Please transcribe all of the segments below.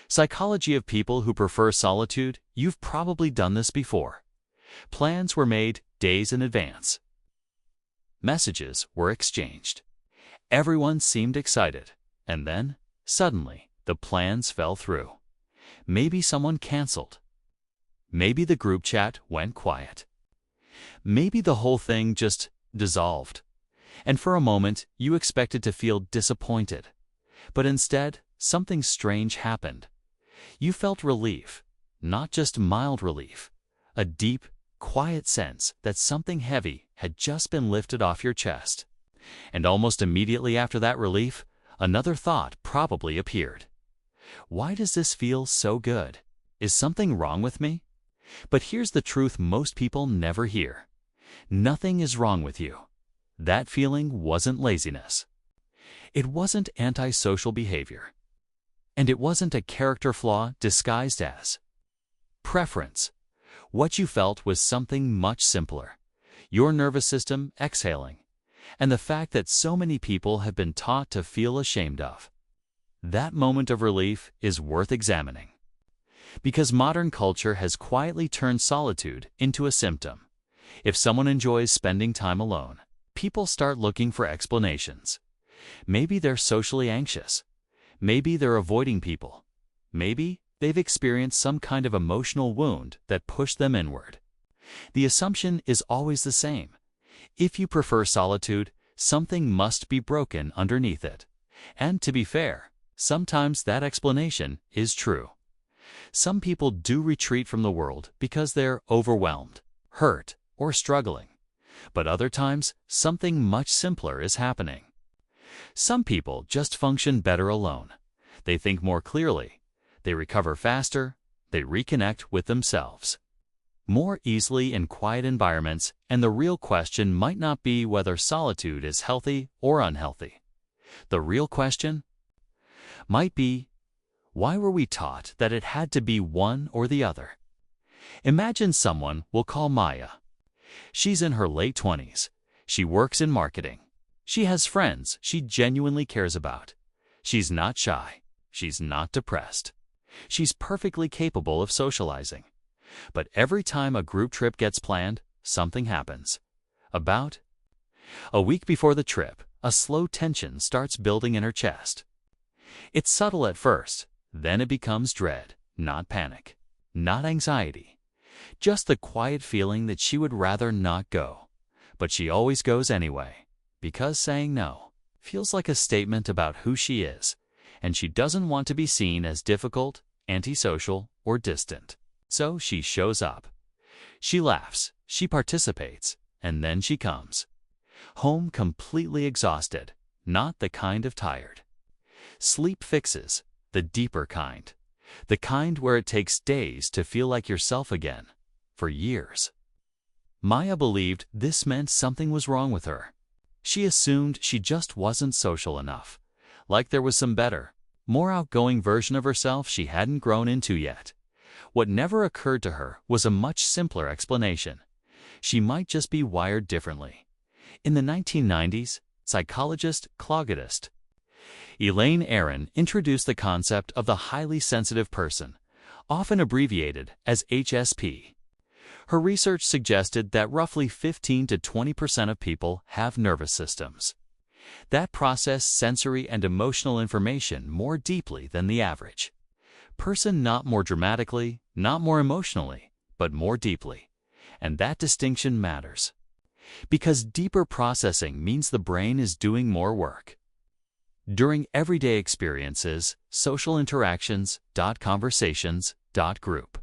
Psychology of people who prefer solitude, you've probably done this before. Plans were made days in advance. Messages were exchanged. Everyone seemed excited, and then, suddenly, the plans fell through. Maybe someone canceled. Maybe the group chat went quiet. Maybe the whole thing just dissolved. And for a moment, you expected to feel disappointed. But instead, something strange happened. You felt relief, not just mild relief, a deep, quiet sense that something heavy had just been lifted off your chest. And almost immediately after that relief, another thought probably appeared. Why does this feel so good? Is something wrong with me? But here's the truth most people never hear. Nothing is wrong with you. That feeling wasn't laziness. It wasn't antisocial behavior. And it wasn't a character flaw disguised as preference. What you felt was something much simpler. Your nervous system exhaling, and the fact that so many people have been taught to feel ashamed of. That moment of relief is worth examining. Because modern culture has quietly turned solitude into a symptom. If someone enjoys spending time alone, people start looking for explanations. Maybe they're socially anxious. Maybe they're avoiding people. Maybe they've experienced some kind of emotional wound that pushed them inward. The assumption is always the same. If you prefer solitude, something must be broken underneath it. And to be fair, sometimes that explanation is true. Some people do retreat from the world because they're overwhelmed, hurt, or struggling. But other times, something much simpler is happening. Some people just function better alone. They think more clearly. They recover faster. They reconnect with themselves more easily in quiet environments, and the real question might not be whether solitude is healthy or unhealthy. The real question might be, why were we taught that it had to be one or the other? Imagine someone we'll call Maya. She's in her late 20s. She works in marketing. She has friends she genuinely cares about. She's not shy. She's not depressed. She's perfectly capable of socializing. But every time a group trip gets planned, something happens. About a week before the trip, a slow tension starts building in her chest. It's subtle at first, then it becomes dread, not panic, not anxiety. Just the quiet feeling that she would rather not go. But she always goes anyway, because saying no feels like a statement about who she is, and she doesn't want to be seen as difficult, antisocial, or distant. So she shows up. She laughs, she participates, and then she comes. Home completely exhausted, not the kind of tired. Sleep fixes, the deeper kind. The kind where it takes days to feel like yourself again, for years. Maya believed this meant something was wrong with her. She assumed she just wasn't social enough, like there was some better, more outgoing version of herself she hadn't grown into yet. What never occurred to her was a much simpler explanation. She might just be wired differently. In the 1990s, psychologist Clogetist Elaine Aron introduced the concept of the highly sensitive person, often abbreviated as HSP. Her research suggested that roughly 15 to 20% of people have nervous systems that process sensory and emotional information more deeply than the average person, not more dramatically, not more emotionally, but more deeply. And that distinction matters, because deeper processing means the brain is doing more work. During everyday experiences, social interactions, conversations, group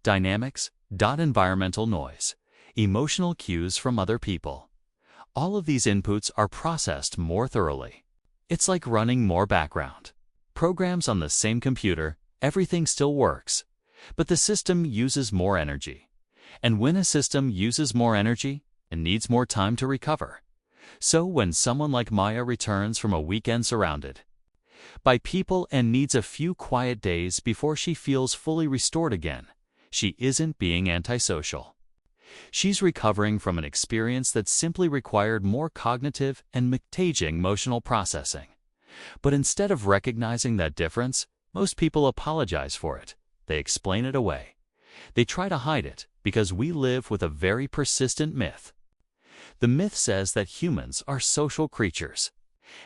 dynamics, environmental noise, emotional cues from other people. All of these inputs are processed more thoroughly. It's like running more background programs on the same computer. Everything still works, but the system uses more energy. And when a system uses more energy, it needs more time to recover. So when someone like Maya returns from a weekend surrounded by people and needs a few quiet days before she feels fully restored again, she isn't being antisocial. She's recovering from an experience that simply required more cognitive and emotional processing. But instead of recognizing that difference, Most people apologize for it. They explain it away. They try to hide it because we live with a very persistent myth. The myth says that humans are social creatures,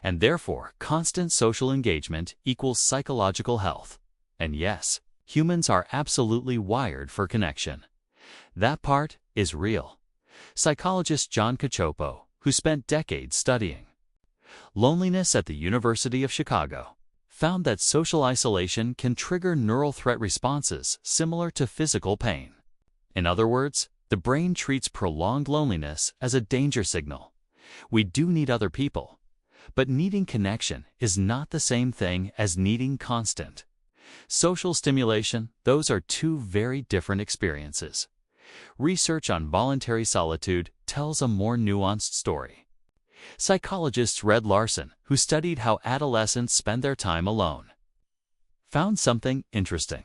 and therefore constant social engagement equals psychological health. And yes, humans are absolutely wired for connection. That part is real. Psychologist John Cacioppo, who spent decades studying loneliness at the University of Chicago, found that social isolation can trigger neural threat responses similar to physical pain. In other words, the brain treats prolonged loneliness as a danger signal. We do need other people, but needing connection is not the same thing as needing constant social stimulation. Those are two very different experiences. Research on voluntary solitude tells a more nuanced story. Psychologist Red Larson, who studied how adolescents spend their time alone, found something interesting.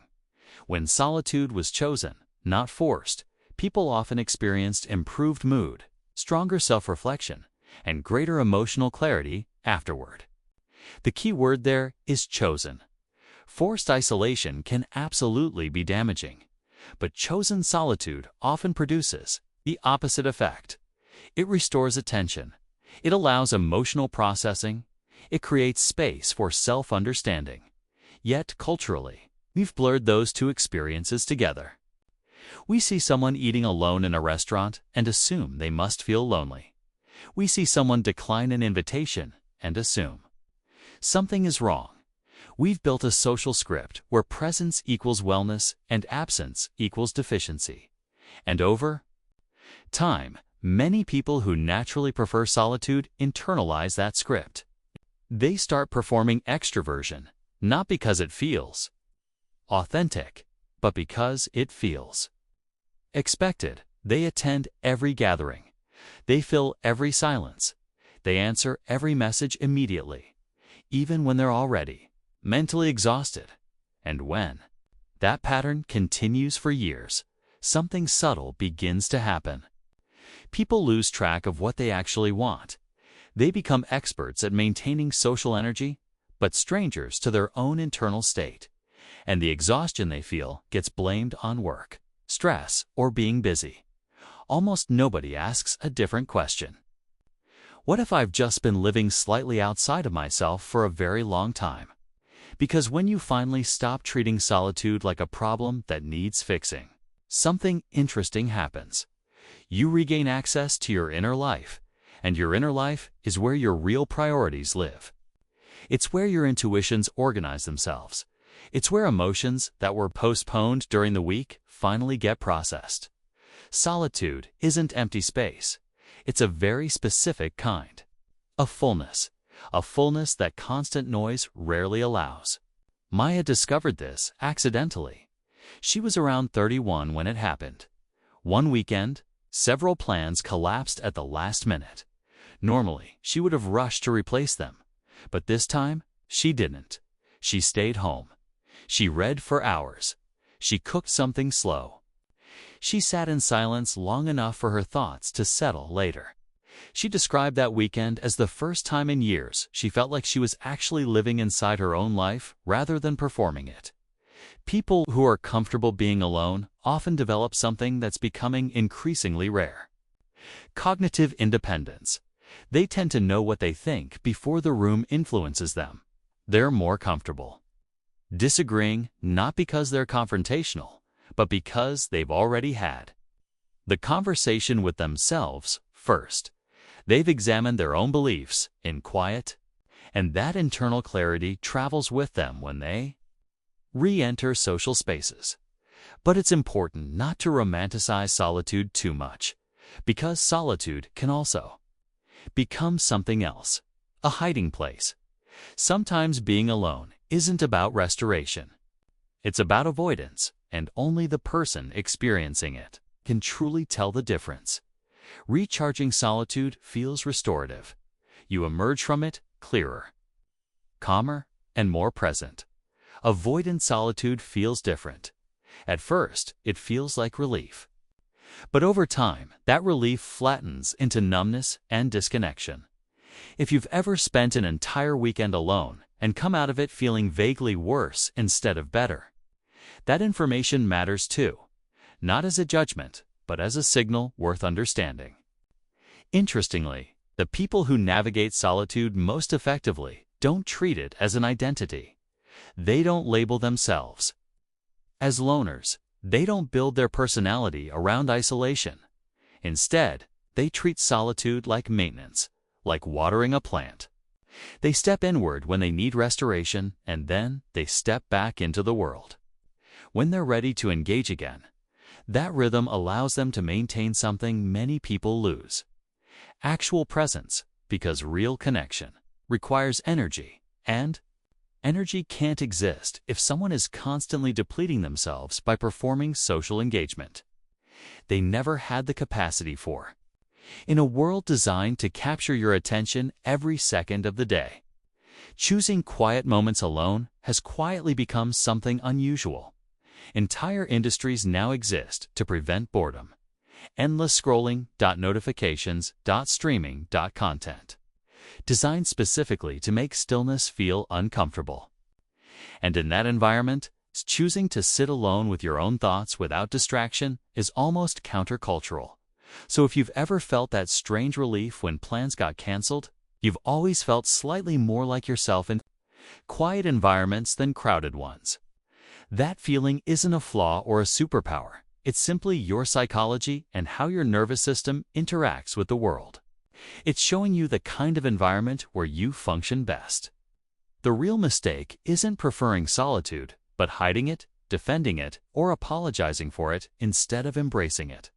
When solitude was chosen, not forced, people often experienced improved mood, stronger self-reflection, and greater emotional clarity afterward. The key word there is chosen. Forced isolation can absolutely be damaging, but chosen solitude often produces the opposite effect. It restores attention. It allows emotional processing. It creates space for self-understanding. Yet, culturally, we've blurred those two experiences together. We see someone eating alone in a restaurant and assume they must feel lonely. We see someone decline an invitation and assume something is wrong. We've built a social script where presence equals wellness and absence equals deficiency. And over time, many people who naturally prefer solitude internalize that script. They start performing extroversion, not because it feels authentic, but because it feels expected. They attend every gathering. They fill every silence. They answer every message immediately, even when they're already mentally exhausted. And when that pattern continues for years, something subtle begins to happen. People lose track of what they actually want. They become experts at maintaining social energy, but strangers to their own internal state. And the exhaustion they feel gets blamed on work, stress, or being busy. Almost nobody asks a different question. What if I've just been living slightly outside of myself for a very long time? Because when you finally stop treating solitude like a problem that needs fixing, something interesting happens. You regain access to your inner life, and your inner life is where your real priorities live. It's where your intuitions organize themselves. It's where emotions that were postponed during the week finally get processed. Solitude isn't empty space. It's a very specific kind. A fullness that constant noise rarely allows. Maya discovered this accidentally. She was around 31 when it happened. One weekend, several plans collapsed at the last minute. Normally, she would have rushed to replace them, but this time, she didn't. She stayed home. She read for hours. She cooked something slow. She sat in silence long enough for her thoughts to settle later. She described that weekend as the first time in years she felt like she was actually living inside her own life rather than performing it. People who are comfortable being alone often develop something that's becoming increasingly rare: cognitive independence. They tend to know what they think before the room influences them. They're more comfortable disagreeing, not because they're confrontational, but because they've already had the conversation with themselves first. They've examined their own beliefs in quiet, and that internal clarity travels with them when they re-enter social spaces. But it's important not to romanticize solitude too much, because solitude can also become something else, a hiding place. Sometimes being alone isn't about restoration. It's about avoidance, and only the person experiencing it can truly tell the difference. Recharging solitude feels restorative. You emerge from it clearer, calmer, and more present. Avoidant solitude feels different. At first, it feels like relief. But over time, that relief flattens into numbness and disconnection. If you've ever spent an entire weekend alone and come out of it feeling vaguely worse instead of better. That information matters too, not as a judgment, but as a signal worth understanding. Interestingly, the people who navigate solitude most effectively don't treat it as an identity. They don't label themselves as loners. They don't build their personality around isolation. Instead, they treat solitude like maintenance, like watering a plant. They step inward when they need restoration, and then they step back into the world. When they're ready to engage again, that rhythm allows them to maintain something many people lose: actual presence, because real connection requires energy, and energy can't exist if someone is constantly depleting themselves by performing social engagement. They never had the capacity for. In a world designed to capture your attention every second of the day, choosing quiet moments alone has quietly become something unusual. Entire industries now exist to prevent boredom. Endless scrolling, notifications, streaming, content. Designed specifically to make stillness feel uncomfortable. And in that environment, choosing to sit alone with your own thoughts without distraction is almost countercultural. So if you've ever felt that strange relief when plans got canceled, you've always felt slightly more like yourself in quiet environments than crowded ones. That feeling isn't a flaw or a superpower. It's simply your psychology and how your nervous system interacts with the world. It's showing you the kind of environment where you function best. The real mistake isn't preferring solitude, but hiding it, defending it, or apologizing for it instead of embracing it.